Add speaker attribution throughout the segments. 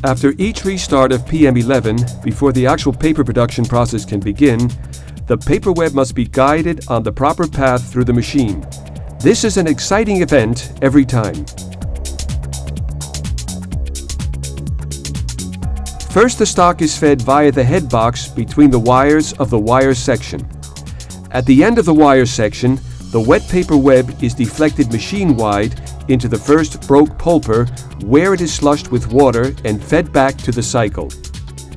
Speaker 1: After each restart of PM11, before the actual paper production process can begin, the paper web must be guided on the proper path through the machine. This is an exciting event every time. First, the stock is fed via the head box between the wires of the wire section. At the end of the wire section, the wet paper web is deflected machine-wide into the first broke pulper, where it is slushed with water and fed back to the cycle.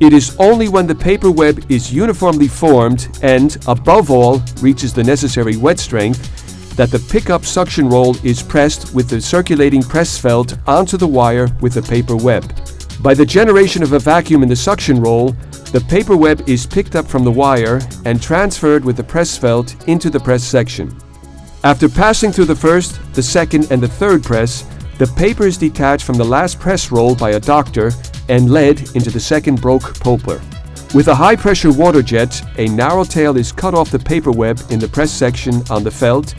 Speaker 1: It is only when the paper web is uniformly formed and, above all, reaches the necessary wet strength that the pickup suction roll is pressed with the circulating press felt onto the wire with the paper web. By the generation of a vacuum in the suction roll, the paper web is picked up from the wire and transferred with the press felt into the press section. After passing through the first, the second, and the third press, the paper is detached from the last press roll by a doctor and led into the second broke pulper. With a high-pressure water jet, a narrow tail is cut off the paper web in the press section on the felt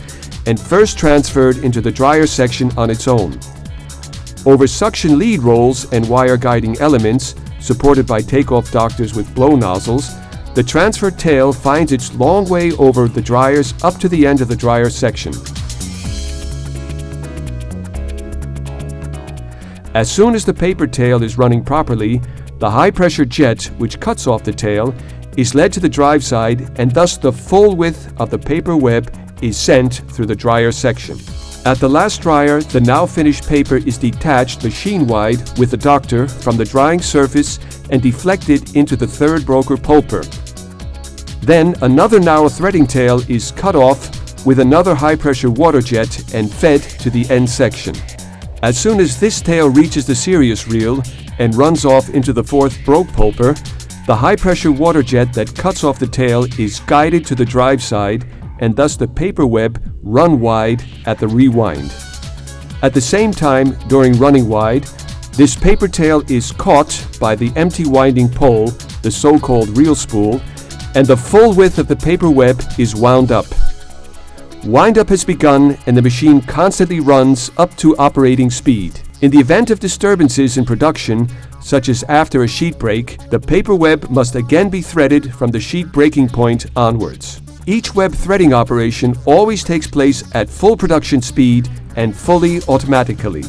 Speaker 1: and first transferred into the dryer section on its own. Over suction lead rolls and wire guiding elements, supported by takeoff doctors with blow nozzles, the transfer tail finds its long way over the dryers up to the end of the dryer section. As soon as the paper tail is running properly, the high-pressure jet, which cuts off the tail, is led to the drive side, and thus the full width of the paper web is sent through the dryer section. At the last dryer, the now finished paper is detached machine-wide with the doctor from the drying surface and deflected into the third broker pulper. Then another narrow threading tail is cut off with another high-pressure water jet and fed to the end section. As soon as this tail reaches the Sirius reel and runs off into the fourth broke pulper, the high-pressure water jet that cuts off the tail is guided to the drive side, and thus the paper web run wide at the rewind. At the same time, during running wide, this paper tail is caught by the empty winding pole, the so-called reel spool, and the full width of the paper web is wound up. Wind-up has begun and the machine constantly runs up to operating speed. In the event of disturbances in production, such as after a sheet break, the paper web must again be threaded from the sheet breaking point onwards. Each web threading operation always takes place at full production speed and fully automatically.